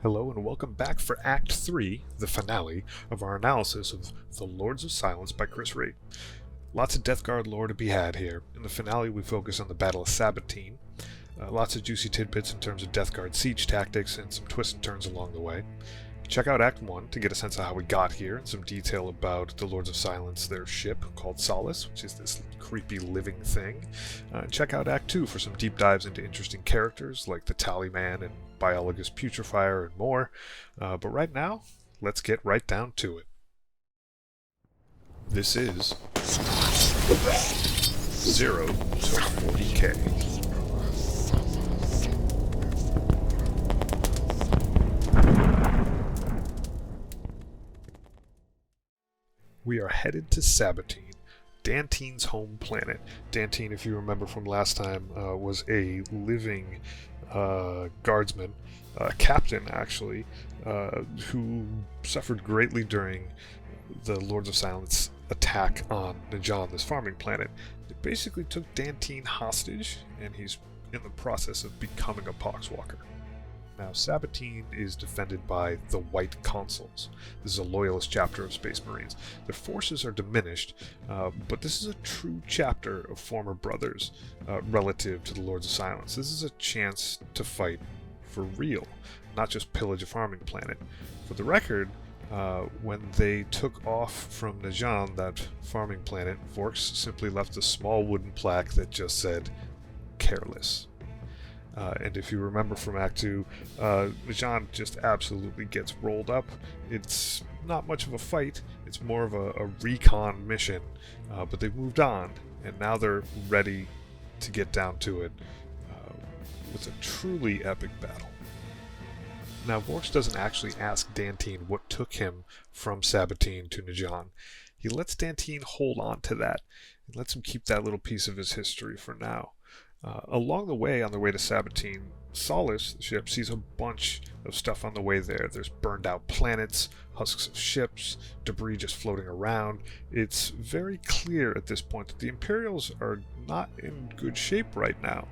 Hello and welcome back for Act 3, the finale, of our analysis of The Lords of Silence by Chris Wraight. Lots of Death Guard lore to be had here. In the finale we focus on the Battle of Sabatine. Lots of juicy tidbits in terms of Death Guard siege tactics and some twists and turns along the way. Check out Act 1 to get a sense of how we got here and some detail about the Lords of Silence, their ship called Solace, which is this creepy living thing. Check out Act 2 for some deep dives into interesting characters like the Tallyman and Biologus Putrefier and more. But right now, let's get right down to it. This is 0 to 40k. We are headed to Sabatine, Dantine's home planet. Dantine, if you remember from last time, was a living guardsman, captain actually, who suffered greatly during the Lords of Silence attack on Najan, this farming planet. They basically took Dantine hostage, and he's in the process of becoming a poxwalker. Now, Sabatine is defended by the White Consuls. This is a loyalist chapter of Space Marines. Their forces are diminished, but this is a true chapter of former brothers relative to the Lords of Silence. This is a chance to fight for real, not just pillage a farming planet. For the record, when they took off from Najan, that farming planet, Vorx simply left a small wooden plaque that just said, "Careless." And if you remember from Act 2, Najan just absolutely gets rolled up. It's not much of a fight, it's more of a recon mission, but they've moved on, and now they're ready to get down to it with a truly epic battle. Now, Vorx doesn't actually ask Dantine what took him from Sabatine to Najan. He lets Dantine hold on to that, and lets him keep that little piece of his history for now. Along the way, on their way to Sabatine, Solace, the ship, sees a bunch of stuff on the way there. There's burned out planets, husks of ships, debris just floating around. It's very clear at this point that the Imperials are not in good shape right now.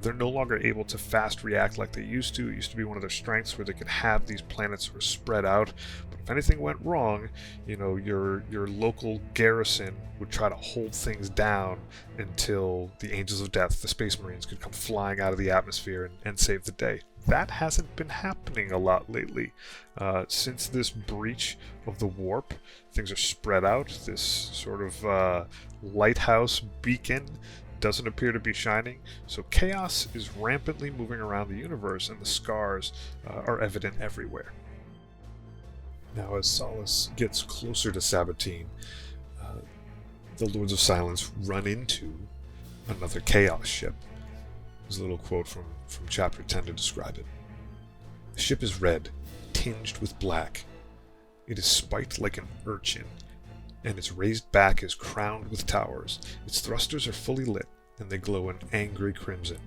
They're no longer able to fast react like they used to. It used to be one of their strengths where they could have these planets sort of spread out. But if anything went wrong, you know, your local garrison would try to hold things down until the Angels of Death, the Space Marines, could come flying out of the atmosphere and save the day. That hasn't been happening a lot lately. Since this breach of the warp, things are spread out. This sort of lighthouse beacon doesn't appear to be shining, so chaos is rampantly moving around the universe, and the scars are evident everywhere. Now, as Solace gets closer to Sabatine, the Lords of Silence run into another chaos ship. There's a little quote from Chapter 10 to describe it. The ship is red, tinged with black. It is spiked like an urchin, and its raised back is crowned with towers. Its thrusters are fully lit, and they glow an angry crimson.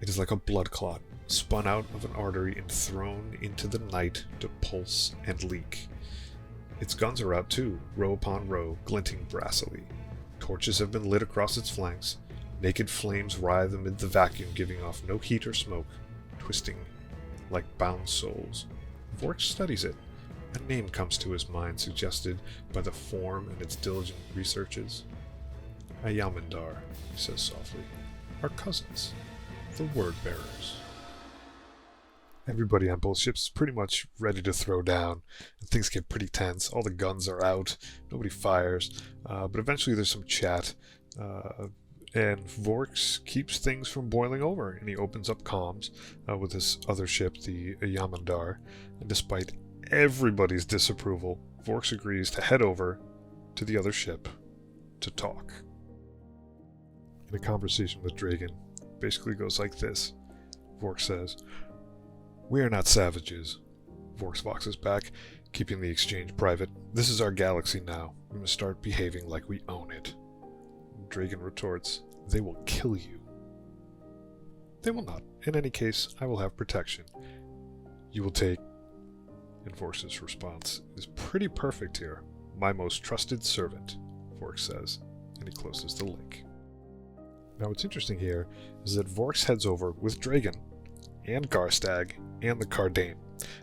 It is like a blood clot, spun out of an artery and thrown into the night to pulse and leak. Its guns are out too, row upon row, glinting brassily. Torches have been lit across its flanks. Naked flames writhe amid the vacuum, giving off no heat or smoke, twisting like bound souls. Vorx studies it. A name comes to his mind, suggested by the form and its diligent researches. Ayamandar, he says softly. Our cousins, the Word Bearers. Everybody on both ships is pretty much ready to throw down, and things get pretty tense. All the guns are out, nobody fires, but eventually there's some chat, and Vorx keeps things from boiling over, and he opens up comms with his other ship, the Ayamandar, and despite everybody's disapproval, Vorx agrees to head over to the other ship to talk. In a conversation with Dragan, basically goes like this. Vorx says, "We are not savages," Vorx voxes back, keeping the exchange private. "This is our galaxy now. We must start behaving like we own it." Dragan retorts, "They will kill you." "They will not. In any case, I will have protection. You will take..." And Vorx's response is pretty perfect here. "My most trusted servant," Vorx says, and he closes the link. Now what's interesting here is that Vorx heads over with Dragan and Garstag and the Cardane.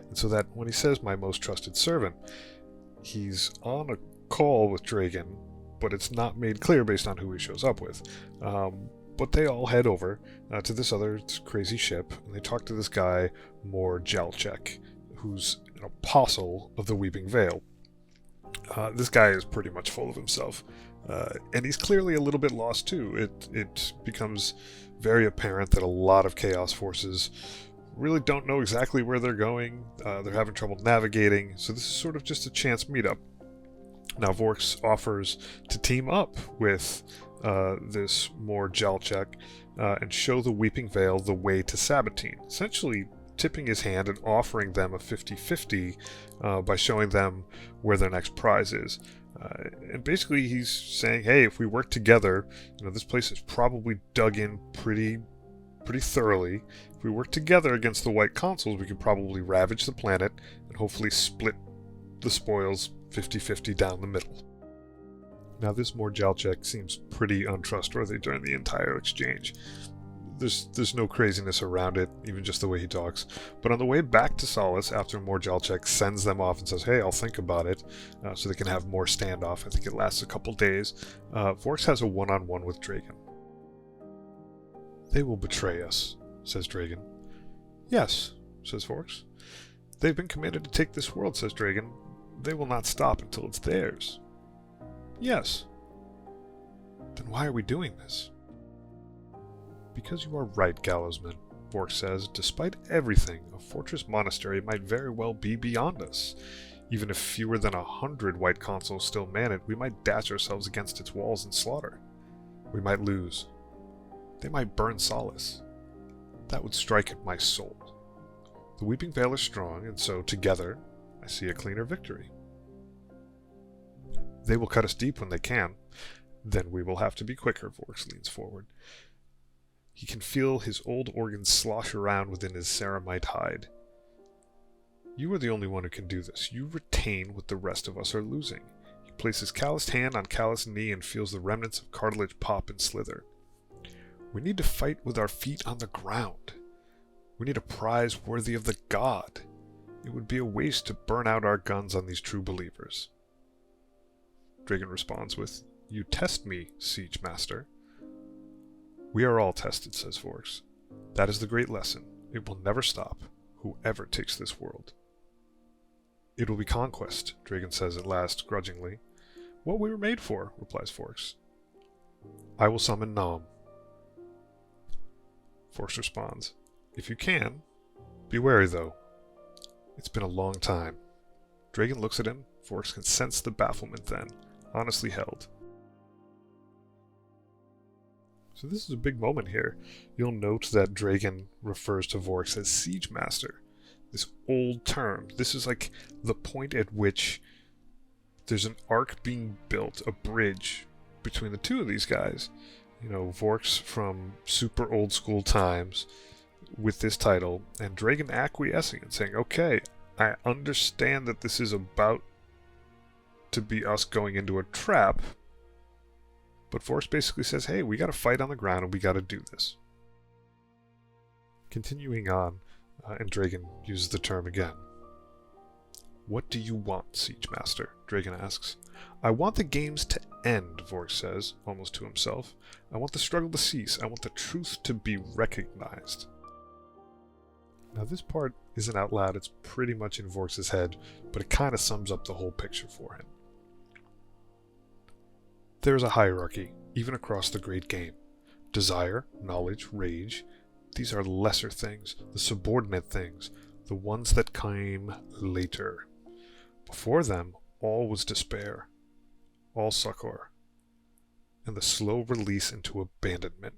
And so that when he says my most trusted servant, he's on a call with Dragan, but it's not made clear based on who he shows up with. But they all head over to this other crazy ship, and they talk to this guy, Mor Jalchek, who's an apostle of the Weeping Veil. This guy is pretty much full of himself, and he's clearly a little bit lost too. It becomes very apparent that a lot of Chaos forces really don't know exactly where they're going. They're having trouble navigating, so this is sort of just a chance meetup. Now Vorx offers to team up with this Mor Jalchek and show the Weeping Veil the way to Sabatine, essentially tipping his hand and offering them a 50-50 by showing them where their next prize is. And basically he's saying, hey, if we work together, this place is probably dug in pretty thoroughly. If we work together against the White Consuls, we could probably ravage the planet and hopefully split the spoils 50-50 down the middle. Now this Mor Jalchek seems pretty untrustworthy during the entire exchange. There's no craziness around it, even just the way he talks. But on the way back to Solace, after Mor Jalchek sends them off and says, hey, I'll think about it, so they can have more standoff. I think it lasts a couple days. Vorx has a one-on-one with Dragan. They will betray us, says Dragan. Yes, says Vorx. They've been commanded to take this world, says Dragan. They will not stop until it's theirs. Yes. Then why are we doing this? Because you are right, Gallowsman, Vorx says. Despite everything, a fortress monastery might very well be beyond us. Even if fewer than 100 White Consuls still man it, we might dash ourselves against its walls and slaughter. We might lose. They might burn Solace. That would strike at my soul. The Weeping Veil is strong, and so, together, I see a cleaner victory. They will cut us deep when they can. Then we will have to be quicker, Vorx leans forward. He can feel his old organs slosh around within his ceramite hide. You are the only one who can do this. You retain what the rest of us are losing. He places calloused hand on calloused knee and feels the remnants of cartilage pop and slither. We need to fight with our feet on the ground. We need a prize worthy of the god. It would be a waste to burn out our guns on these true believers. Dragan responds with, You test me, Siege Master. We are all tested, says Vorx. That is the great lesson. It will never stop, whoever takes this world. It will be conquest, Dragan says at last, grudgingly. What we were made for, replies Vorx. I will summon Nom. Vorx responds, If you can. Be wary, though. It's been a long time. Dragan looks at him. Vorx can sense the bafflement then, honestly held. So this is a big moment here. You'll note that Dragan refers to Vorx as Siege Master. This old term. This is like the point at which there's an arc being built, a bridge between the two of these guys. Vorx from super old school times with this title, and Dragan acquiescing and saying, okay, I understand that this is about to be us going into a trap, but Vorx basically says, hey, we gotta fight on the ground and we gotta do this. Continuing on, and Dragan uses the term again. What do you want, Siege Master? Dragan asks. I want the games to end, Vorx says, almost to himself. I want the struggle to cease. I want the truth to be recognized. Now this part isn't out loud, it's pretty much in Vorx's head, but it kind of sums up the whole picture for him. There is a hierarchy, even across the great game. Desire, knowledge, rage, these are lesser things, the subordinate things, the ones that came later. Before them, all was despair, all succor, and the slow release into abandonment.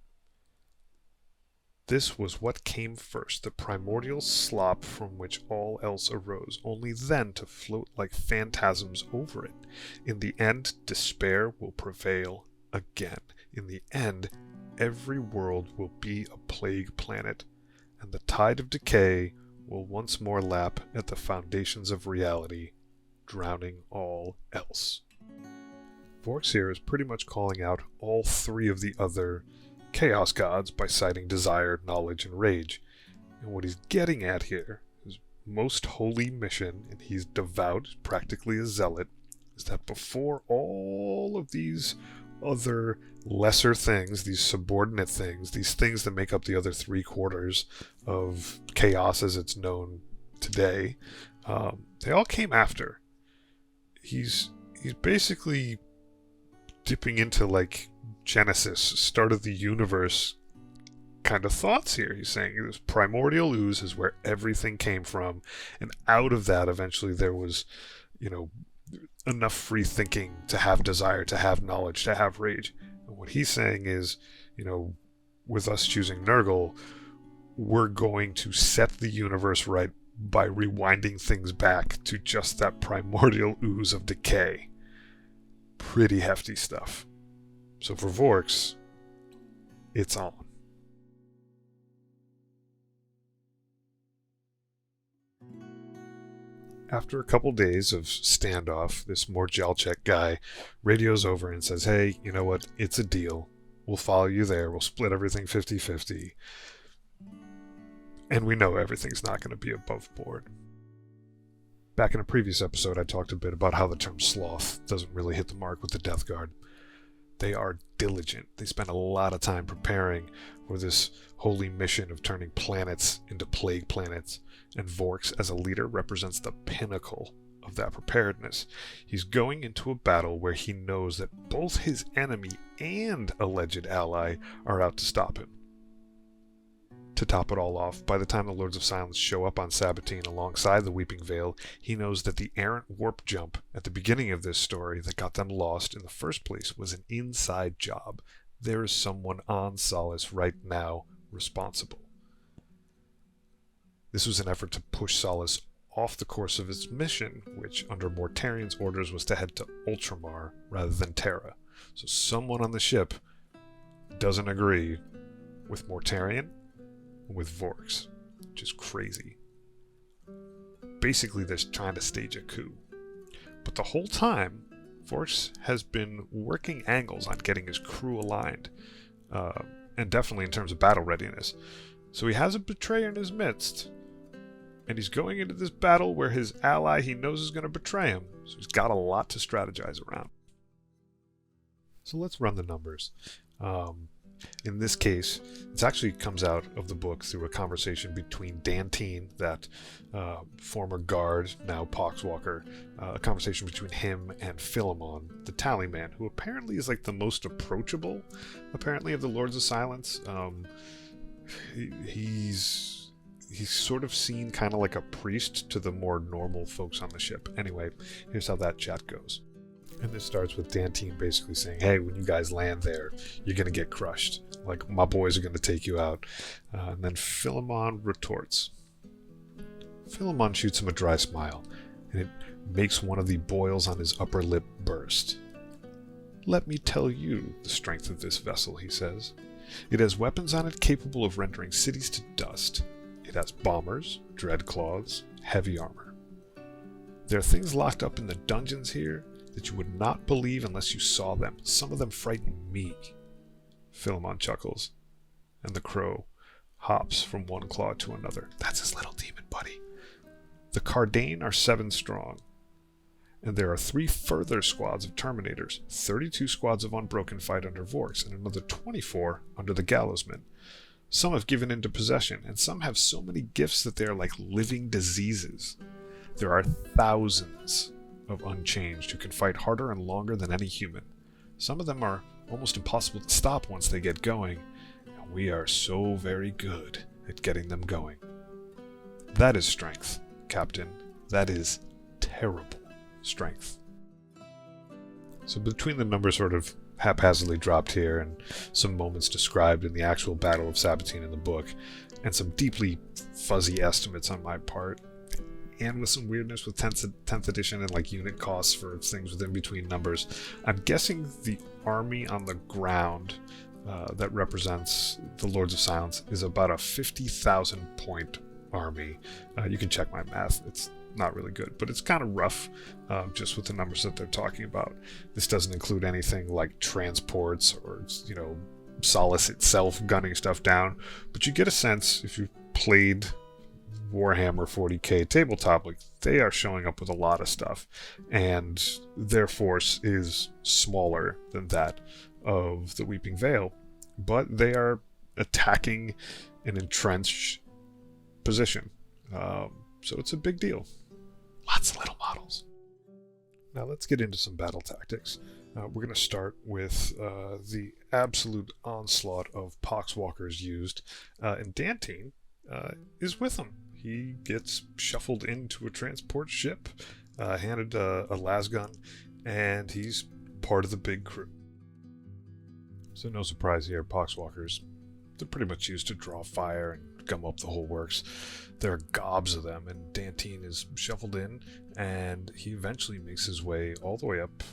This was what came first, the primordial slop from which all else arose, only then to float like phantasms over it. In the end, despair will prevail again. In the end, every world will be a plague planet, and the tide of decay will once more lap at the foundations of reality, drowning all else. Vorx here is pretty much calling out all three of the other Chaos Gods by citing desire, knowledge, and rage. And what he's getting at here, his most holy mission, and he's devout, practically a zealot, is that before all of these other lesser things, these subordinate things, these things that make up the other 3/4 of chaos as it's known today, they all came after. He's basically dipping into like Genesis, start of the universe kind of thoughts here. He's saying this primordial ooze is where everything came from, and out of that eventually there was, enough free thinking to have desire, to have knowledge, to have rage. And what he's saying is, with us choosing Nurgle, we're going to set the universe right by rewinding things back to just that primordial ooze of decay. Pretty hefty stuff. So for Vorx, it's on. After a couple days of standoff, this Mor Jalchek guy radios over and says, hey, you know what? It's a deal. We'll follow you there. We'll split everything 50-50. And we know everything's not going to be above board. Back in a previous episode, I talked a bit about how the term sloth doesn't really hit the mark with the Death Guard. They are diligent. They spend a lot of time preparing for this holy mission of turning planets into plague planets, and Vorx as a leader represents the pinnacle of that preparedness. He's going into a battle where he knows that both his enemy and alleged ally are out to stop him. To top it all off, by the time the Lords of Silence show up on Sabatine alongside the Weeping Veil, he knows that the errant warp jump at the beginning of this story that got them lost in the first place was an inside job. There is someone on Solace right now responsible. This was an effort to push Solace off the course of its mission, which under Mortarian's orders was to head to Ultramar rather than Terra. So someone on the ship doesn't agree with Mortarian and with Vorx, which is crazy. Basically, they're trying to stage a coup. But the whole time, Vorx has been working angles on getting his crew aligned, and definitely in terms of battle readiness. So he has a betrayer in his midst, and he's going into this battle where his ally he knows is going to betray him. So he's got a lot to strategize around. So let's run the numbers. In this case, it actually comes out of the book through a conversation between Dantine, that former guard, now Poxwalker, a conversation between him and Philemon, the Tallyman, who apparently is like the most approachable, apparently, of the Lords of Silence. He's sort of seen kind of like a priest to the more normal folks on the ship. Anyway, here's how that chat goes. And this starts with Dantine basically saying, hey, when you guys land there, you're going to get crushed. Like, my boys are going to take you out. And then Philemon retorts. Philemon shoots him a dry smile, and it makes one of the boils on his upper lip burst. Let me tell you the strength of this vessel, he says. It has weapons on it capable of rendering cities to dust. It has bombers, dreadclaws, heavy armor. There are things locked up in the dungeons here that you would not believe unless you saw them. Some of them frighten me. Philemon chuckles, and the crow hops from one claw to another. That's his little demon buddy. The Cardane are 7 strong, and there are 3 further squads of Terminators, 32 squads of Unbroken fight under Vorx, and another 24 under the Gallowsmen. Some have given into possession, and some have so many gifts that they are like living diseases. There are thousands of Unchanged who can fight harder and longer than any human. Some of them are almost impossible to stop once they get going, and we are so very good at getting them going. That is strength, Captain. That is terrible strength. So between the numbers sort of haphazardly dropped here and some moments described in the actual Battle of Sabatine in the book, and some deeply fuzzy estimates on my part, and with some weirdness with 10th edition and like unit costs for things within between numbers, I'm guessing the army on the ground that represents the Lords of Silence is about a 50,000 point army. You can check my math. It's not really good, but it's kind of rough just with the numbers that they're talking about. This doesn't include anything like transports or, Solace itself gunning stuff down, but you get a sense, if you played Warhammer 40k tabletop, like they are showing up with a lot of stuff, and their force is smaller than that of the Weeping Vale, but they are attacking an entrenched position. So it's a big deal. Lots of little models. Now let's get into some battle tactics. We're going to start with the absolute onslaught of Poxwalkers used, and Dantine is with them. He gets shuffled into a transport ship, handed a lasgun, and he's part of the big crew. So no surprise here, Poxwalkers, they're pretty much used to draw fire and gum up the whole works. There are gobs of them, and Dantine is shuffled in, and he eventually makes his way all the way up.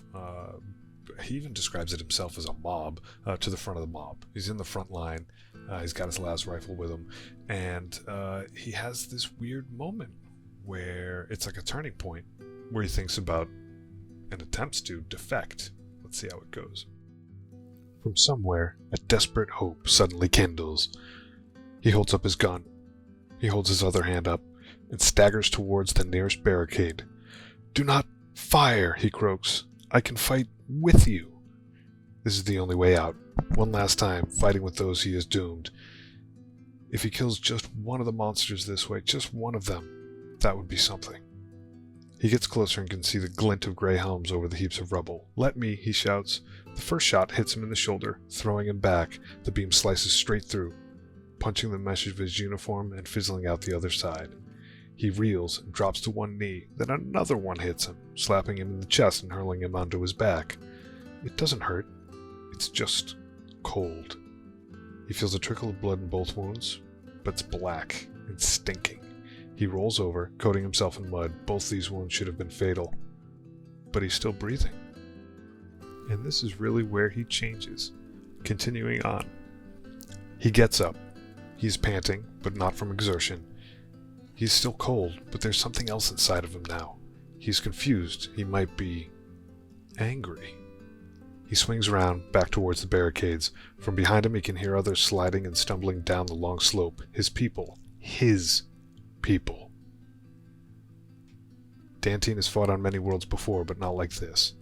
He even describes it himself as a mob, to the front of the mob. He's in the front line. He's got his last rifle with him, and he has this weird moment where it's like a turning point where he thinks about and attempts to defect. Let's see how it goes. From somewhere, a desperate hope suddenly kindles. He holds up his gun. He holds his other hand up and staggers towards the nearest barricade. "Do not fire," he croaks. "I can fight with you." This is the only way out. One last time, fighting with those he has doomed. If he kills just one of the monsters this way, just one of them, that would be something. He gets closer and can see the glint of gray helms over the heaps of rubble. "Let me," he shouts. The first shot hits him in the shoulder, throwing him back. The beam slices straight through, punching the mesh of his uniform and fizzling out the other side. He reels and drops to one knee, then another one hits him, slapping him in the chest and hurling him onto his back. It doesn't hurt. It's just cold. He feels a trickle of blood in both wounds, but it's black and stinking. He rolls over, coating himself in mud. Both these wounds should have been fatal. But he's still breathing. And this is really where he changes. Continuing on. He gets up. He's panting, but not from exertion. He's still cold, but there's something else inside of him now. He's confused. He might be angry. He swings around, back towards the barricades. From behind him he can hear others sliding and stumbling down the long slope. His people. His people. Dantine has fought on many worlds before, but not like this.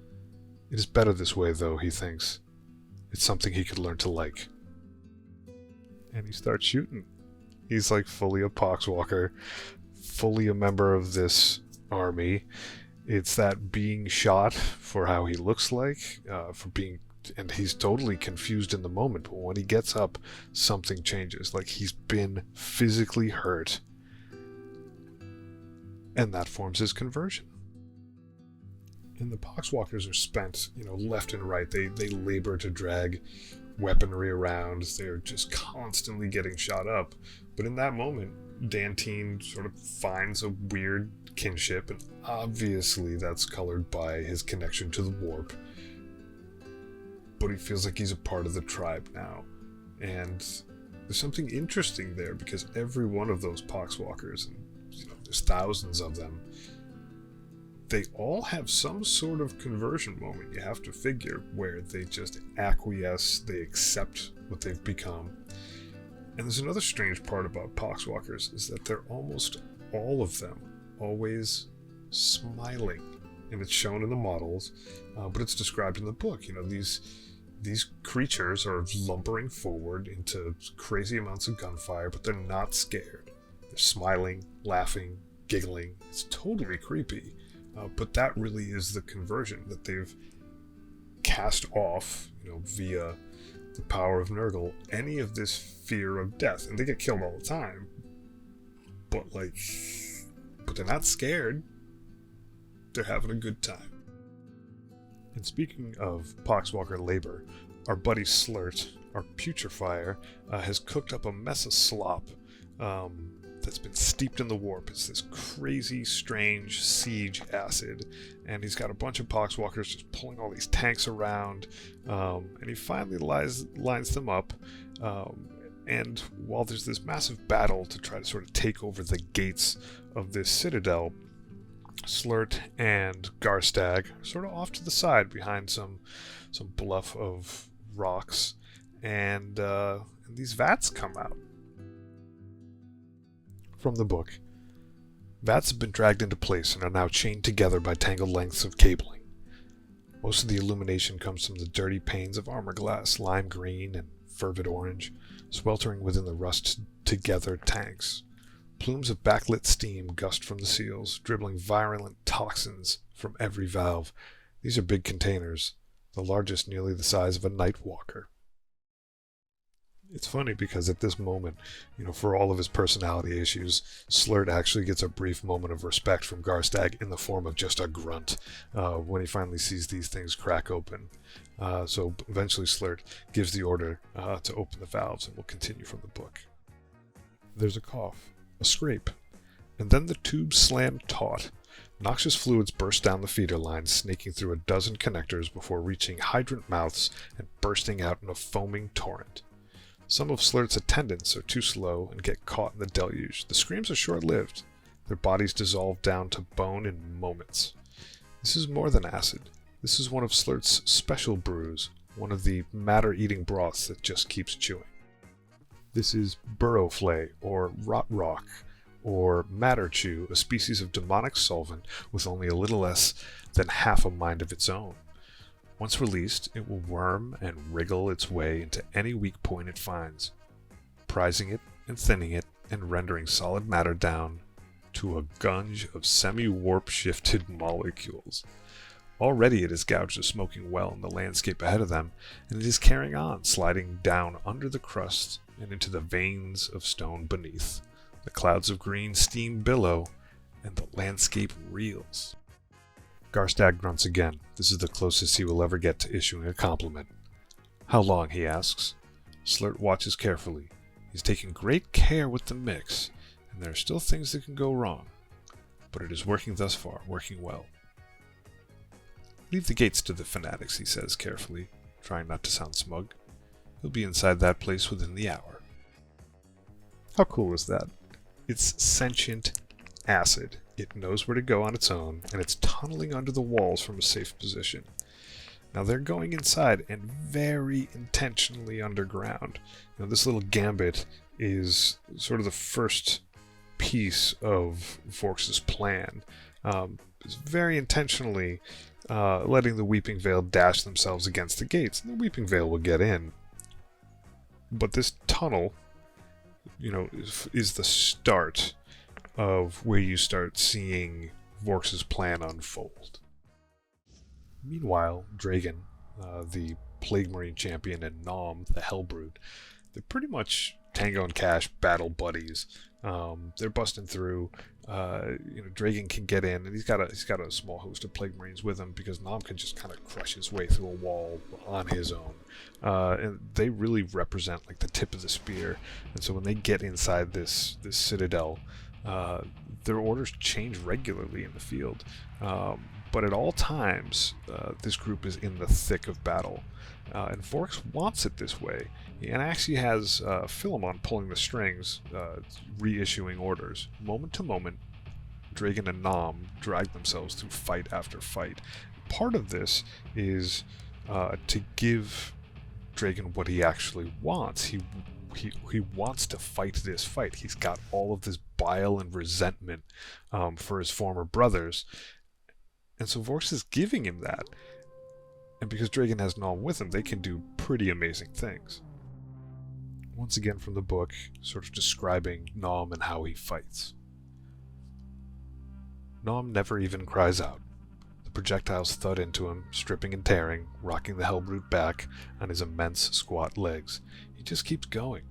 It is better this way, though, he thinks. It's something he could learn to like. And he starts shooting. He's like fully a Poxwalker, fully a member of this army. It's that being shot for how he looks like, and he's totally confused in the moment, but when he gets up, something changes. Like he's been physically hurt, and that forms his conversion. And the Poxwalkers are spent, left and right. They labor to drag weaponry around. They're just constantly getting shot up. But in that moment, Dantine sort of finds a weird kinship, and obviously that's colored by his connection to the warp. But he feels like he's a part of the tribe now. And there's something interesting there, because every one of those Poxwalkers, and there's thousands of them, they all have some sort of conversion moment, you have to figure, where they just acquiesce, they accept what they've become. And there's another strange part about Poxwalkers, is that they're almost all of them always smiling. And it's shown in the models, but it's described in the book. These creatures are lumbering forward into crazy amounts of gunfire, but they're not scared. They're smiling, laughing, giggling. It's totally creepy. But that really is the conversion that they've cast off, via the power of Nurgle, any of this fear of death. And they get killed all the time. But they're not scared. They're having a good time. And speaking of Poxwalker labor, our buddy Slert, our Putrefier, has cooked up a mess of slop that's been steeped in the warp. It's this crazy, strange siege acid, and he's got a bunch of Poxwalkers just pulling all these tanks around, and he finally lines them up, and while there's this massive battle to try to sort of take over the gates of this citadel, Slert and Garstag are sort of off to the side behind some bluff of rocks, and these vats come out. From the book. Vats have been dragged into place and are now chained together by tangled lengths of cabling. Most of the illumination comes from the dirty panes of armor glass, lime green and fervid orange, sweltering within the rust-together tanks. Plumes of backlit steam gust from the seals, dribbling virulent toxins from every valve. These are big containers, the largest nearly the size of a night walker. It's funny because at this moment, for all of his personality issues, Slert actually gets a brief moment of respect from Garstag in the form of just a grunt when he finally sees these things crack open. So eventually Slert gives the order to open the valves, and we'll continue from the book. There's a cough, a scrape, and then the tubes slam taut. Noxious fluids burst down the feeder lines, snaking through a dozen connectors before reaching hydrant mouths and bursting out in a foaming torrent. Some of Slert's attendants are too slow and get caught in the deluge. The screams are short-lived. Their bodies dissolve down to bone in moments. This is more than acid. This is one of Slert's special brews, one of the matter-eating broths that just keeps chewing. This is burrowflay, or rot rock, or matter chew, a species of demonic solvent with only a little less than half a mind of its own. Once released, it will worm and wriggle its way into any weak point it finds, prizing it and thinning it and rendering solid matter down to a gunge of semi-warp-shifted molecules. Already it has gouged a smoking well in the landscape ahead of them, and it is carrying on, sliding down under the crust and into the veins of stone beneath. The clouds of green steam billow, and the landscape reels. Garstag grunts again. This is the closest he will ever get to issuing a compliment. How long, he asks. Slert watches carefully. He's taking great care with the mix, and there are still things that can go wrong. But it is working thus far, working well. Leave the gates to the fanatics, he says carefully, trying not to sound smug. He'll be inside that place within the hour. How cool is that? It's sentient acid. It knows where to go on its own, and it's tunneling under the walls from a safe position. Now they're going inside and very intentionally underground. This little gambit is sort of the first piece of Vorx's plan. It's very intentionally letting the Weeping Veil dash themselves against the gates, and the Weeping Veil will get in. But this tunnel, is the start of where you start seeing Vorx's plan unfold. Meanwhile, Dragan, the Plague Marine champion, and Nom, the Hellbrood, they're pretty much Tango and Cash battle buddies. They're busting through. Dragan can get in, and he's got a small host of Plague Marines with him because Nom can just kind of crush his way through a wall on his own. And they really represent like the tip of the spear. And so when they get inside this citadel, their orders change regularly in the field. But at all times, this group is in the thick of battle. And Vorx wants it this way. And actually has Philemon pulling the strings, reissuing orders. Moment to moment, Dragan and Nom drag themselves through fight after fight. Part of this is to give Dragan what he actually wants. He wants to fight this fight. He's got all of this bile and resentment for his former brothers. And so Vorx is giving him that. And because Dragan has Nom with him, they can do pretty amazing things. Once again from the book, sort of describing Nom and how he fights. Nom never even cries out. The projectiles thud into him, stripping and tearing, rocking the Hellbrute back on his immense squat legs. He just keeps going,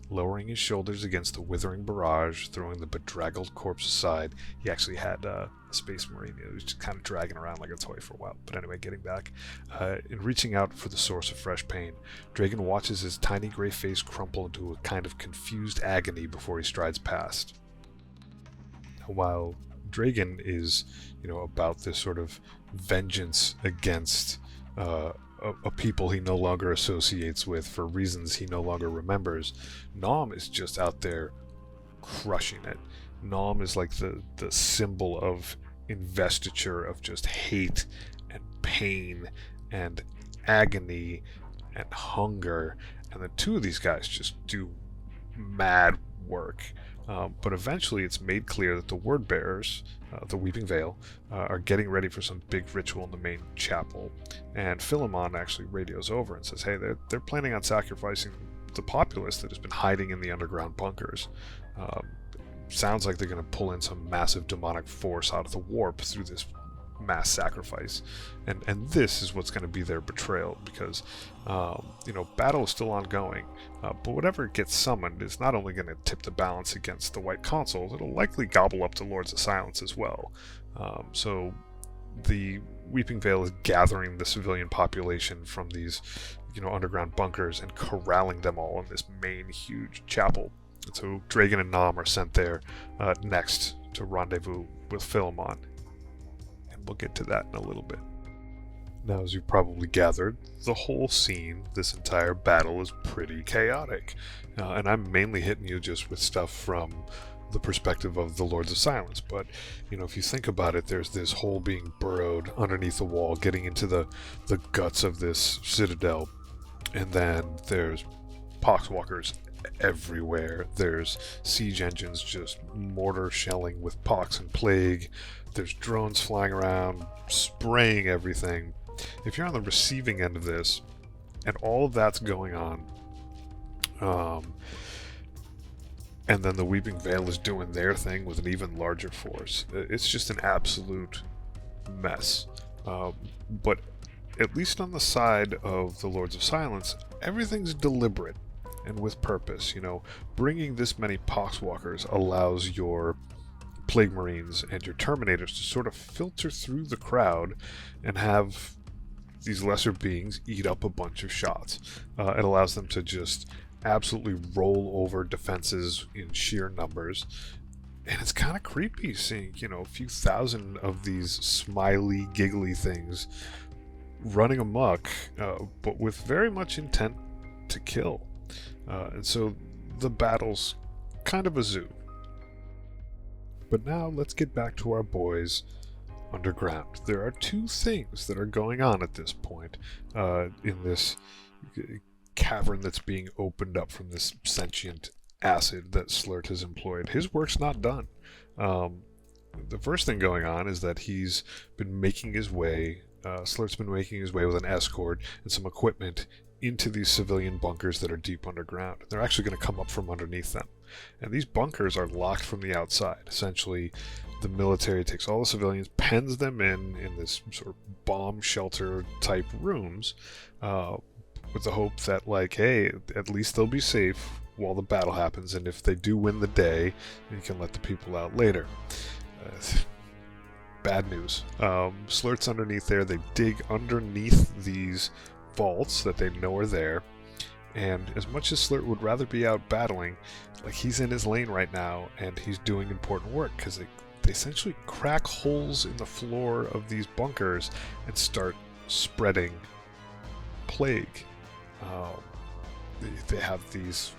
lowering his shoulders against the withering barrage, throwing the bedraggled corpse aside. He actually had a Space Marine who was just kind of dragging around like a toy for a while. But anyway, getting back. In reaching out for the source of fresh pain, Dragan watches his tiny gray face crumple into a kind of confused agony before he strides past. While Dragan is, about this sort of vengeance against a people he no longer associates with for reasons he no longer remembers, Nom is just out there crushing it. Nom is like the symbol of investiture of just hate and pain and agony and hunger, and the two of these guys just do mad work. But eventually it's made clear that the word bearers, the Weeping Veil, are getting ready for some big ritual in the main chapel. And Philemon actually radios over and says, hey, they're planning on sacrificing the populace that has been hiding in the underground bunkers. Sounds like they're going to pull in some massive demonic force out of the warp through this mass sacrifice, and this is what's going to be their betrayal, because battle is still ongoing, but whatever gets summoned is not only going to tip the balance against the White Consuls, it'll likely gobble up the Lords of Silence as well. So the Weeping Veil is gathering the civilian population from these underground bunkers and corralling them all in this main huge chapel. And so Dragan and Nom are sent there next to rendezvous with Philemon. We'll get to that in a little bit. Now, as you probably gathered, the whole scene, this entire battle, is pretty chaotic. And I'm mainly hitting you just with stuff from the perspective of the Lords of Silence. But, if you think about it, there's this hole being burrowed underneath the wall, getting into the guts of this citadel. And then there's poxwalkers everywhere. There's siege engines just mortar shelling with pox and plague. There's drones flying around, spraying everything. If you're on the receiving end of this, and all of that's going on, and then the Weeping Veil is doing their thing with an even larger force, it's just an absolute mess. But at least on the side of the Lords of Silence, everything's deliberate and with purpose. Bringing this many poxwalkers allows your Plague Marines and your Terminators to sort of filter through the crowd and have these lesser beings eat up a bunch of shots. It allows them to just absolutely roll over defenses in sheer numbers. And it's kind of creepy seeing, a few thousand of these smiley, giggly things running amok, but with very much intent to kill. And so the battle's kind of a zoo. But now let's get back to our boys underground. There are two things that are going on at this point in this cavern that's being opened up from this sentient acid that Slert has employed. His work's not done. The first thing going on is that he's been making his way, Slert's been making his way with an escort and some equipment into these civilian bunkers that are deep underground. They're actually going to come up from underneath them. And these bunkers are locked from the outside. Essentially, the military takes all the civilians, pens them in this sort of bomb shelter type rooms, with the hope that, hey, at least they'll be safe while the battle happens, and if they do win the day, you can let the people out later. Bad news. Slert's underneath there. They dig underneath these vaults that they know are there, and as much as Slert would rather be out battling, he's in his lane right now, and he's doing important work, because they essentially crack holes in the floor of these bunkers and start spreading plague. They have these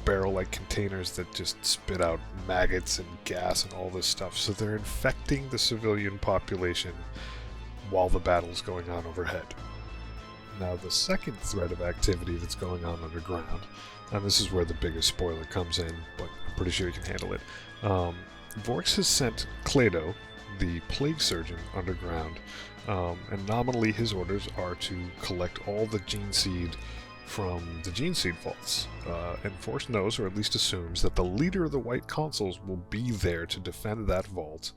barrel-like containers that just spit out maggots and gas and all this stuff, so they're infecting the civilian population while the battle's going on overhead. Now, the second thread of activity that's going on underground, and this is where the biggest spoiler comes in, but I'm pretty sure you can handle it. Vorx has sent Kledo, the plague surgeon, underground, and nominally his orders are to collect all the gene seed from the gene seed vaults. And Vorx knows, or at least assumes, that the leader of the White Consuls will be there to defend that vault,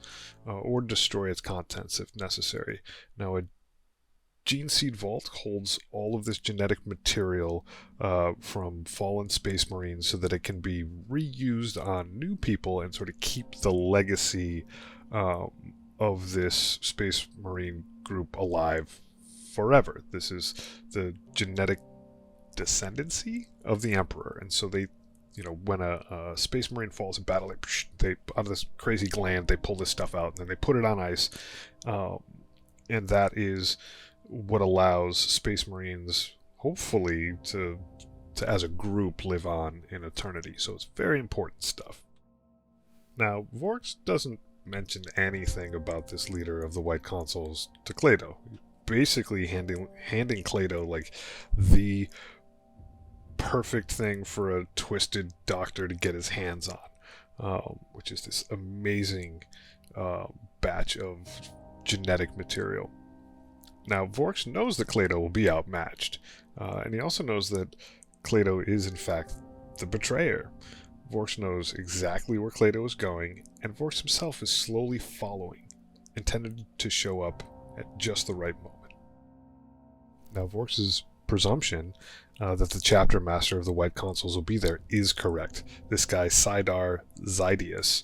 or destroy its contents if necessary. Now, a Gene Seed Vault holds all of this genetic material from fallen Space Marines so that it can be reused on new people and sort of keep the legacy of this Space Marine group alive forever. This is the genetic descendancy of the Emperor, and so they, when a Space Marine falls in battle, they out of this crazy gland, they pull this stuff out and then they put it on ice, and that is what allows Space Marines, hopefully, to as a group live on in eternity. So it's very important stuff. Now, Vorx doesn't mention anything about this leader of the White Consuls to Kledo. He's basically handing Kledo the perfect thing for a twisted doctor to get his hands on. which is this amazing batch of genetic material. Now, Vorx knows that Kledo will be outmatched, and he also knows that Kledo is, in fact, the betrayer. Vorx knows exactly where Kledo is going, and Vorx himself is slowly following, intended to show up at just the right moment. Now, Vorx's presumption that the chapter master of the White Consuls will be there is correct. This guy, Xydias,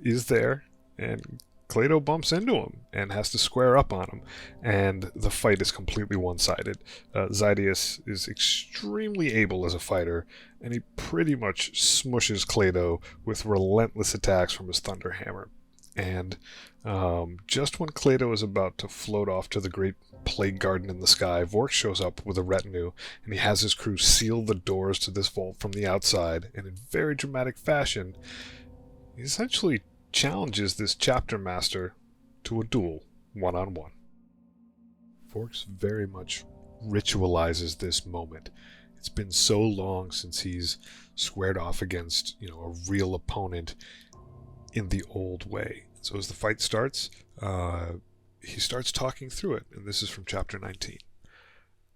is there, and Kledo bumps into him and has to square up on him, and the fight is completely one-sided. Xydias is extremely able as a fighter, and he pretty much smushes Kledo with relentless attacks from his Thunder Hammer. And just when Kledo is about to float off to the great plague garden in the sky, Vorx shows up with a retinue, and he has his crew seal the doors to this vault from the outside, and in very dramatic fashion, he essentially challenges this chapter master to a duel, one-on-one. Vorx very much ritualizes this moment. It's been so long since he's squared off against, a real opponent in the old way. So as the fight starts, he starts talking through it, and this is from chapter 19.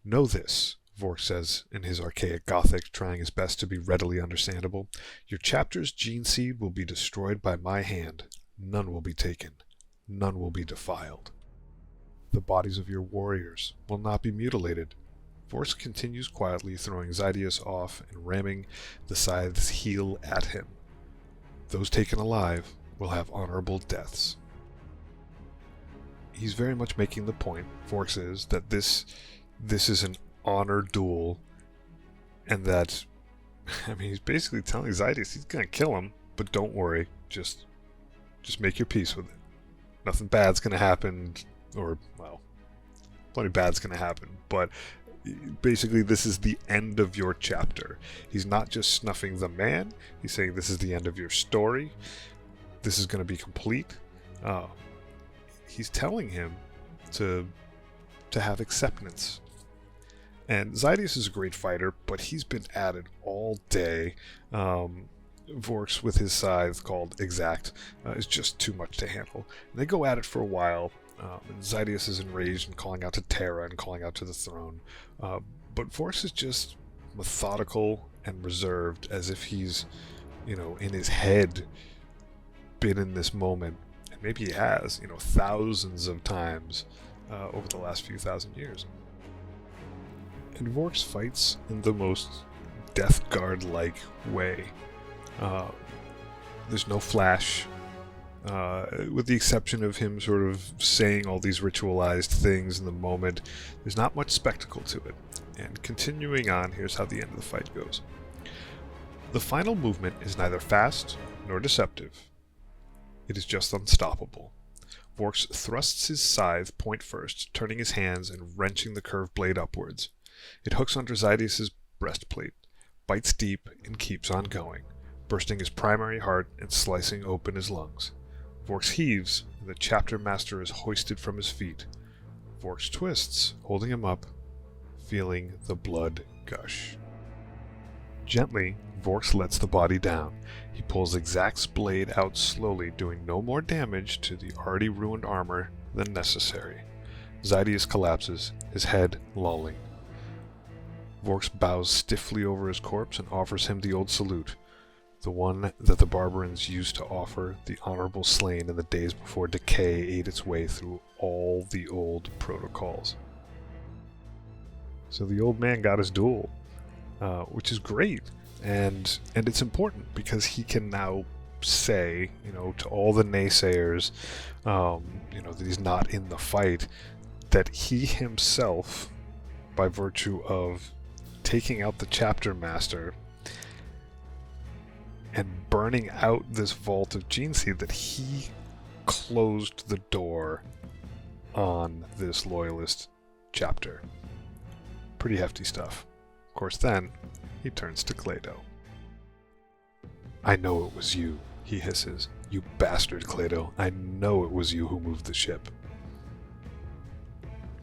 "Know this," Vorx says in his archaic Gothic, trying his best to be readily understandable. "Your chapter's gene seed will be destroyed by my hand. None will be taken. None will be defiled. The bodies of your warriors will not be mutilated." Vorx continues quietly, throwing Xydias off and ramming the scythe's heel at him. "Those taken alive will have honorable deaths." He's very much making the point, Vorx is, that this is an honor duel, and that, he's basically telling Xydias he's gonna kill him, but don't worry, just make your peace with it. Nothing bad's gonna happen, or, well, plenty bad's gonna happen, but basically this is the end of your chapter. He's not just snuffing the man, he's saying this is the end of your story, this is gonna be complete. He's telling him to have acceptance. And Xydias is a great fighter, but he's been at it all day. Vorx with his scythe called Exact is just too much to handle. And they go at it for a while, and Xydias is enraged and calling out to Terra and calling out to the throne. But Vorx is just methodical and reserved, as if he's, in his head been in this moment. And maybe he has, thousands of times over the last few thousand years. And Vorx fights in the most Death Guard-like way. There's no flash, with the exception of him sort of saying all these ritualized things in the moment. There's not much spectacle to it. And continuing on, here's how the end of the fight goes. "The final movement is neither fast nor deceptive. It is just unstoppable." Vorx thrusts his scythe point first, turning his hands and wrenching the curved blade upwards. It hooks under Xydias' breastplate, bites deep, and keeps on going, bursting his primary heart and slicing open his lungs. Vorx heaves, and the chapter master is hoisted from his feet. Vorx twists, holding him up, feeling the blood gush. Gently, Vorx lets the body down. He pulls Exact's blade out slowly, doing no more damage to the already ruined armor than necessary. Xydias collapses, his head lolling. Vorx bows stiffly over his corpse and offers him the old salute, the one that the barbarians used to offer the honorable slain in the days before decay ate its way through all the old protocols. So the old man got his duel, which is great, and it's important because he can now say, to all the naysayers, that he's not in the fight, that he himself, by virtue of taking out the chapter master and burning out this vault of gene seed, that he closed the door on this loyalist chapter. Pretty hefty stuff. Of course, then he turns to Kledo. "I know it was you," he hisses. "You bastard, Kledo. I know it was you who moved the ship."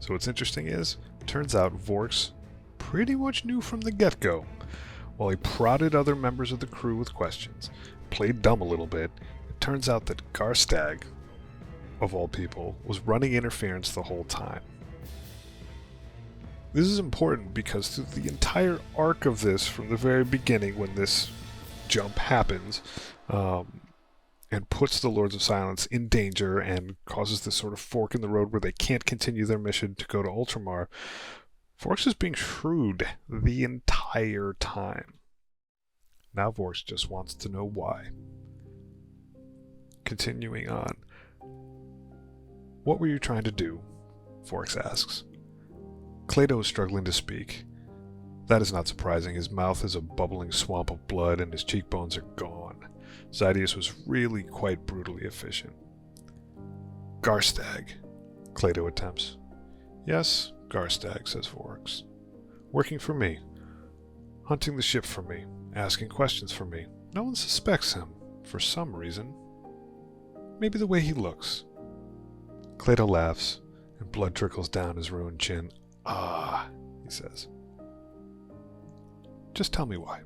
So what's interesting is, turns out Vorx pretty much knew from the get-go. While he prodded other members of the crew with questions, played dumb a little bit, it turns out that Garstag, of all people, was running interference the whole time. This is important because through the entire arc of this, from the very beginning when this jump happens, and puts the Lords of Silence in danger and causes this sort of fork in the road where they can't continue their mission to go to Ultramar, Vorx is being shrewd the entire time. Now Vorx just wants to know why. Continuing on. What were you trying to do? Vorx asks. Kledo is struggling to speak. That is not surprising. His mouth is a bubbling swamp of blood and his cheekbones are gone. Xydias was really quite brutally efficient. Garstag, Kledo attempts. Yes, Garstag, says Vorx. Working for me. Hunting the ship for me. Asking questions for me. No one suspects him, for some reason. Maybe the way he looks. Kledo laughs, and blood trickles down his ruined chin. Ah, he says. Just tell me why.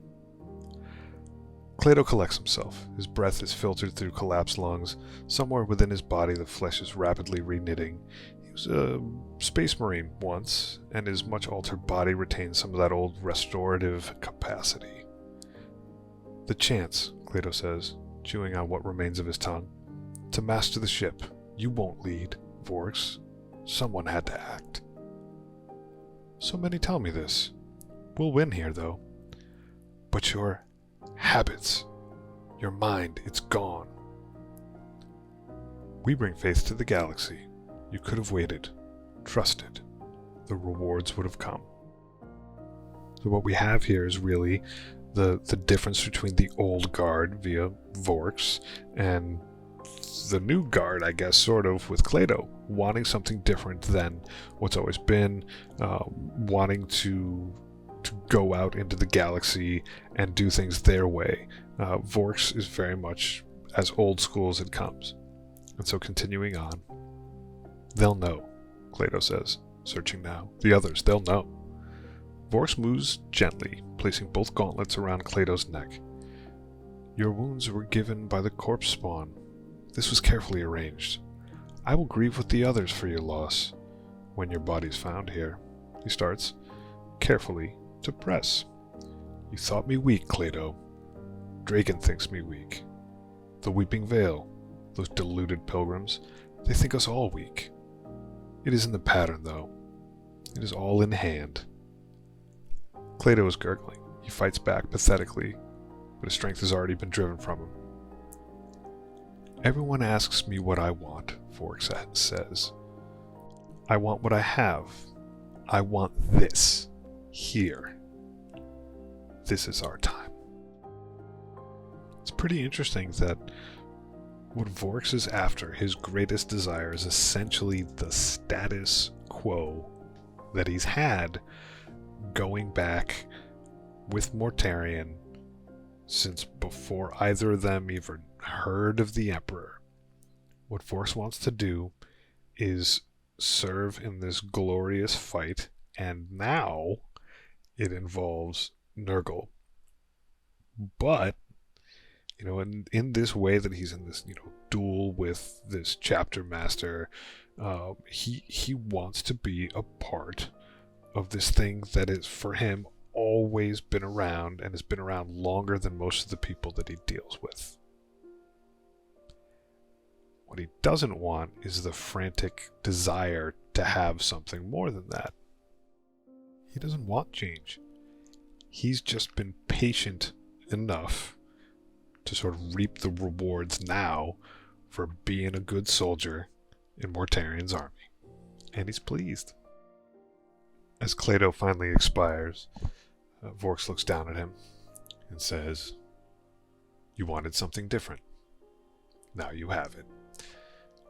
Kledo collects himself. His breath is filtered through collapsed lungs. Somewhere within his body the flesh is rapidly reknitting. He was a space marine once, and his much altered body retains some of that old restorative capacity. The chance, Kledo says, chewing on what remains of his tongue. To master the ship. You won't lead, Vorx. Someone had to act. So many tell me this. We'll win here, though. But your habits, your mind, it's gone. We bring faith to the galaxy. You could have waited, trusted. The rewards would have come. So what we have here is really the difference between the old guard via Vorx and the new guard, I guess, sort of, with Kledo, wanting something different than what's always been, wanting to go out into the galaxy and do things their way. Vorx is very much as old school as it comes. And so continuing on. They'll know, Kledo says, searching now. The others, they'll know. Vorx moves gently, placing both gauntlets around Kledo's neck. Your wounds were given by the corpse spawn. This was carefully arranged. I will grieve with the others for your loss. When your body's found here, he starts, carefully, to press. You thought me weak, Kledo. Dragan thinks me weak. The Weeping Veil, those deluded pilgrims, they think us all weak. It is in the pattern, though. It is all in hand. Kledo is gurgling. He fights back pathetically, but his strength has already been driven from him. Everyone asks me what I want, Vorx says. I want what I have. I want this. Here. This is our time. It's pretty interesting that what Vorx is after, his greatest desire, is essentially the status quo that he's had going back with Mortarion since before either of them even heard of the Emperor. What Vorx wants to do is serve in this glorious fight, and now it involves Nurgle. But, in this way that he's in this, duel with this chapter master, he wants to be a part of this thing that is, for him, always been around, and has been around longer than most of the people that he deals with. What he doesn't want is the frantic desire to have something more than that. He doesn't want change. He's just been patient enough to sort of reap the rewards now for being a good soldier in Mortarion's army. And he's pleased. As Kledo finally expires, Vorx looks down at him and says, "You wanted something different. Now you have it."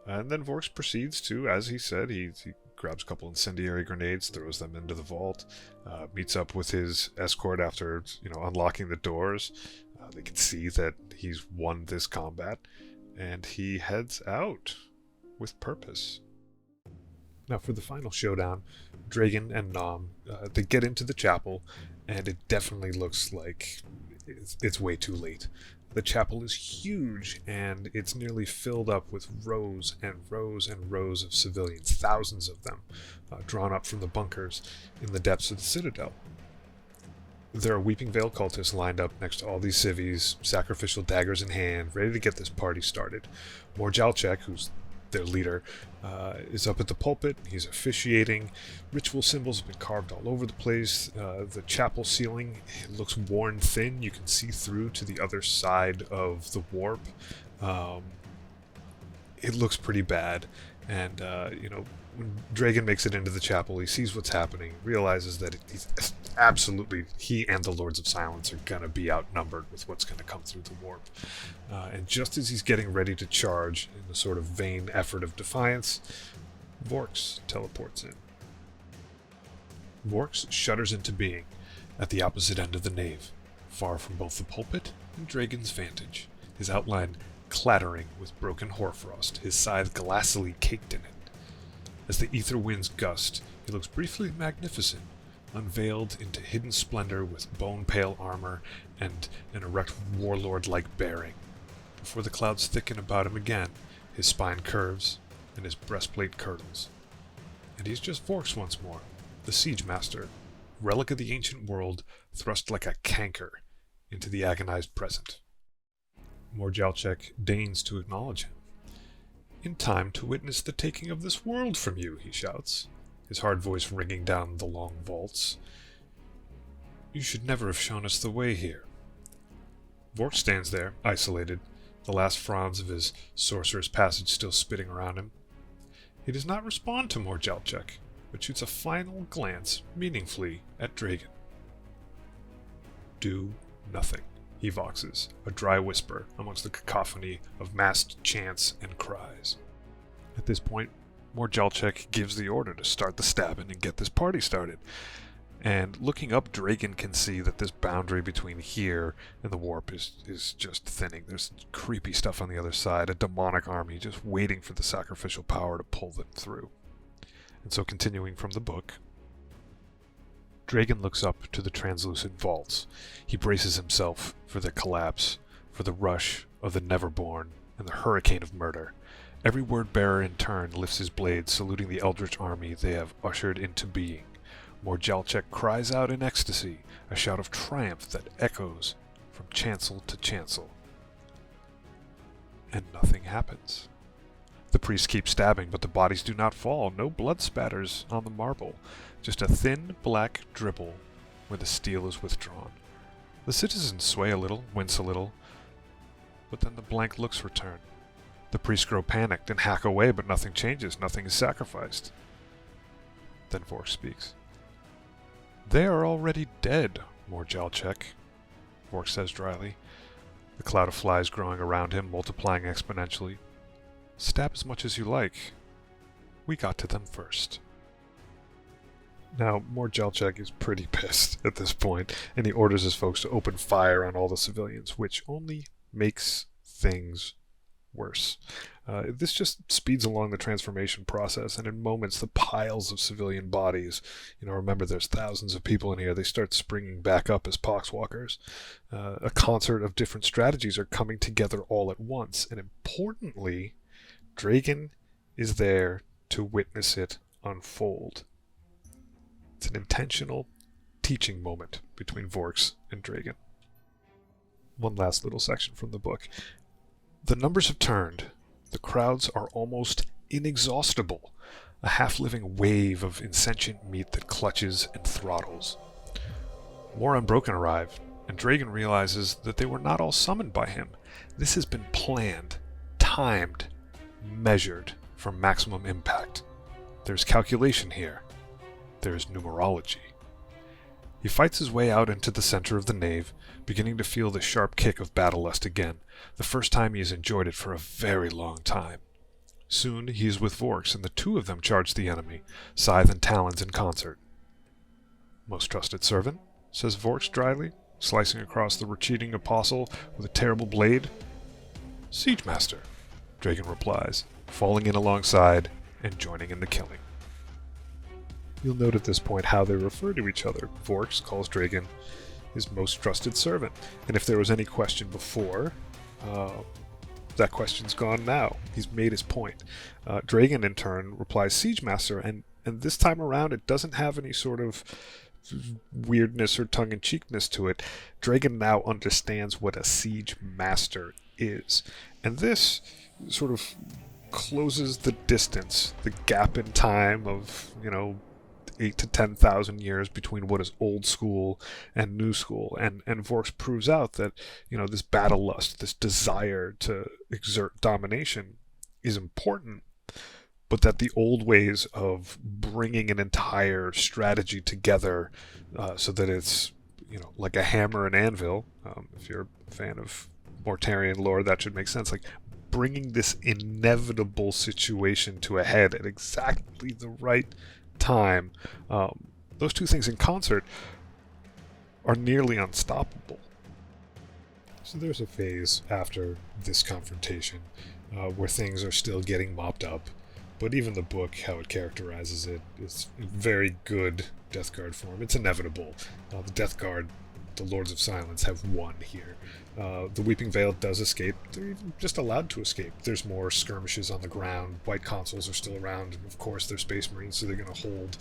And then Vorx proceeds to, as he said, he grabs a couple incendiary grenades, throws them into the vault, meets up with his escort after, unlocking the doors. They can see that he's won this combat, and he heads out with purpose. Now for the final showdown, Dragan and Nom, they get into the chapel, and it definitely looks like it's way too late. The chapel is huge, and it's nearly filled up with rows and rows and rows of civilians, thousands of them, drawn up from the bunkers in the depths of the citadel. There are Weeping Veil cultists lined up next to all these civvies, sacrificial daggers in hand, ready to get this party started. Mor Jalchek, who's their leader, is up at the pulpit. He's officiating. Ritual symbols have been carved all over the place. The chapel ceiling looks worn thin. You can see through to the other side of the warp. It looks pretty bad. And, when Dragan makes it into the chapel, he sees what's happening, realizes that he and the Lords of Silence are going to be outnumbered with what's going to come through the warp. And just as he's getting ready to charge in a sort of vain effort of defiance, Vorx teleports in. Vorx shudders into being at the opposite end of the nave, far from both the pulpit and Dragan's vantage, his outline clattering with broken hoarfrost, his scythe glassily caked in it. As the ether winds gust, he looks briefly magnificent, unveiled into hidden splendor with bone-pale armor and an erect warlord-like bearing. Before the clouds thicken about him again, his spine curves and his breastplate curdles. And he's just Vorx once more, the Siege Master, relic of the ancient world, thrust like a canker into the agonized present. Mor Jalchek deigns to acknowledge him. "In time to witness the taking of this world from you," he shouts, his hard voice ringing down the long vaults. "You should never have shown us the way here." Vorx stands there, isolated, the last fronds of his sorcerer's passage still spitting around him. He does not respond to Mor Jalchek, but shoots a final glance, meaningfully, at Dragan. "Do nothing," he voxes, a dry whisper amongst the cacophony of massed chants and cries. At this point, Mor Jalchek gives the order to start the stabbing and get this party started. And looking up, Dragan can see that this boundary between here and the warp is just thinning. There's creepy stuff on the other side, a demonic army just waiting for the sacrificial power to pull them through. And so, continuing from the book, Dragan looks up to the translucent vaults. He braces himself for the collapse, for the rush of the Neverborn and the hurricane of murder. Every word-bearer in turn lifts his blade, saluting the eldritch army they have ushered into being. Mor Jalchek cries out in ecstasy, a shout of triumph that echoes from chancel to chancel. And nothing happens. The priests keep stabbing, but the bodies do not fall. No blood spatters on the marble. Just a thin, black dribble where the steel is withdrawn. The citizens sway a little, wince a little, but then the blank looks return. The priests grow panicked and hack away, but nothing changes. Nothing is sacrificed. Then Vorx speaks. "They are already dead, Mor Jalchek," Vorx says dryly, the cloud of flies growing around him, multiplying exponentially. "Stab as much as you like. We got to them first." Now, Mor Jalchek is pretty pissed at this point, and he orders his folks to open fire on all the civilians, which only makes things worse. This just speeds along the transformation process, and in moments the piles of civilian bodies, remember there's thousands of people in here, they start springing back up as poxwalkers. A concert of different strategies are coming together all at once, and importantly, Dragan is there to witness it unfold. It's an intentional teaching moment between Vorx and Dragan. One last little section from the book. The numbers have turned. The crowds are almost inexhaustible, a half-living wave of insentient meat that clutches and throttles. More Unbroken arrive, and Dragan realizes that they were not all summoned by him. This has been planned, timed, measured for maximum impact. There's calculation here. There's numerology. He fights his way out into the center of the nave, beginning to feel the sharp kick of battle lust again, the first time he has enjoyed it for a very long time. Soon he is with Vorx, and the two of them charge the enemy, scythe and talons in concert. "Most trusted servant," says Vorx dryly, slicing across the retreating apostle with a terrible blade. "Siege Master," Dragan replies, falling in alongside and joining in the killing. You'll note at this point how they refer to each other. Vorx calls Dragan his most trusted servant, and if there was any question before, that question's gone now. He's made his point. Dragan, in turn, replies Siege Master, and this time around it doesn't have any sort of weirdness or tongue-in-cheekness to it. Dragan now understands what a Siege Master is, and this sort of closes the distance, the gap in time of, 8 to 10,000 years between what is old school and new school, and Vorx proves out that this battle lust, this desire to exert domination, is important, but that the old ways of bringing an entire strategy together so that it's like a hammer and anvil. If you're a fan of Mortarian lore, that should make sense. Like bringing this inevitable situation to a head at exactly the right time, those two things in concert are nearly unstoppable. So there's a phase after this confrontation where things are still getting mopped up, but even the book, how it characterizes it, is very good Death Guard form. It's inevitable. The Death Guard, the Lords of Silence, have won here. The Weeping Veil does escape. They're even just allowed to escape. There's more skirmishes on the ground. White Consuls are still around. And of course, they're Space Marines, so they're going to hold,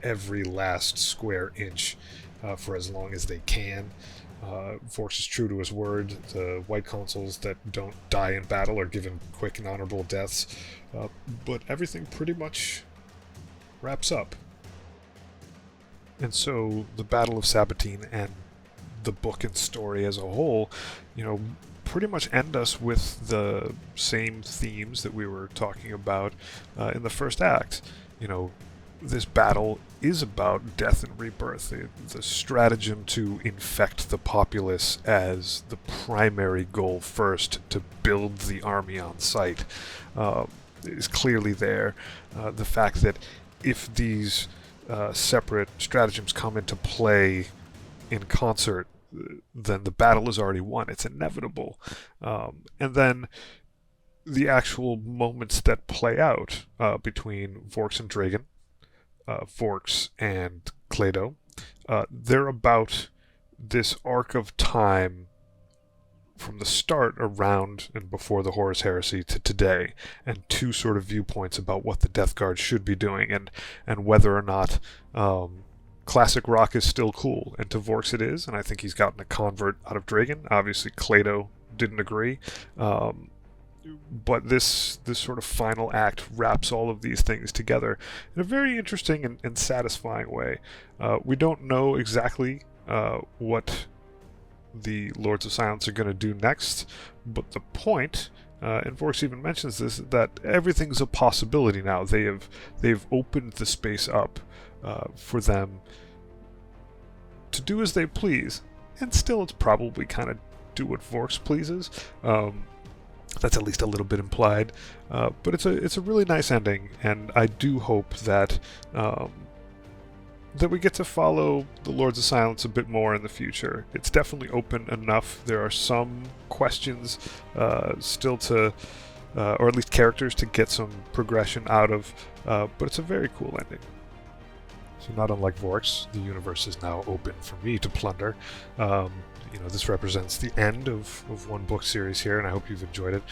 every last square inch for as long as they can. Vorx is true to his word. The White Consuls that don't die in battle are given quick and honorable deaths. But everything pretty much wraps up. And so the Battle of Sabatine and the book and story as a whole, pretty much end us with the same themes that we were talking about in the first act. This battle is about death and rebirth. The stratagem to infect the populace as the primary goal first, to build the army on sight, is clearly there. The fact that if these separate stratagems come into play in concert, then the battle is already won. It's inevitable. And then the actual moments that play out between Vorx and Dragan, Vorx and Kledo, they're about this arc of time from the start around and before the Horus Heresy to today, and two sort of viewpoints about what the Death Guard should be doing, and whether or not classic rock is still cool. And to Vorx it is, and I think he's gotten a convert out of Dragan. Obviously Kledo didn't agree, but this sort of final act wraps all of these things together in a very interesting and satisfying way. We don't know exactly what the Lords of Silence are going to do next, but the point, and Vorx even mentions this, that everything's a possibility now. They've opened the space up for them to do as they please, and still it's probably kind of do what Vorx pleases. That's at least a little bit implied, but it's a really nice ending, and I do hope that that we get to follow the Lords of Silence a bit more in the future. It's definitely open enough. There are some questions still to, or at least characters to get some progression out of, but it's a very cool ending. So not unlike Vorx, the universe is now open for me to plunder. This represents the end of one book series here, and I hope you've enjoyed it.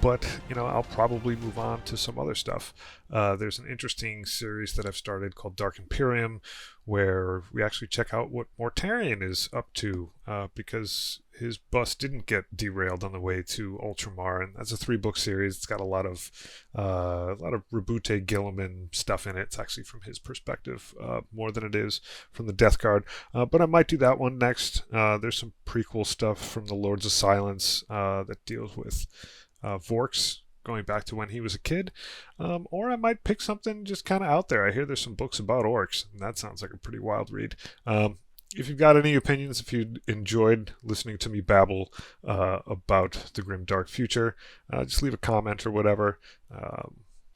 But I'll probably move on to some other stuff. There's an interesting series that I've started called Dark Imperium, where we actually check out what Mortarion is up to, because his bus didn't get derailed on the way to Ultramar, and that's a 3-book series. It's got a lot of Rebute Gilliman stuff in it. It's actually from his perspective more than it is from the Death Guard, but I might do that one next. There's some prequel stuff from the Lords of Silence that deals with Vorx going back to when he was a kid, or I might pick something just kind of out there. I hear there's some books about orcs, and that sounds like a pretty wild read. If you've got any opinions, if you enjoyed listening to me babble about the grim dark future, just leave a comment or whatever.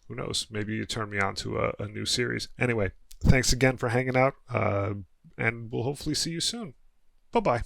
Who knows, maybe you turn me on to a new series. Anyway, thanks again for hanging out, and we'll hopefully see you soon. Bye-bye.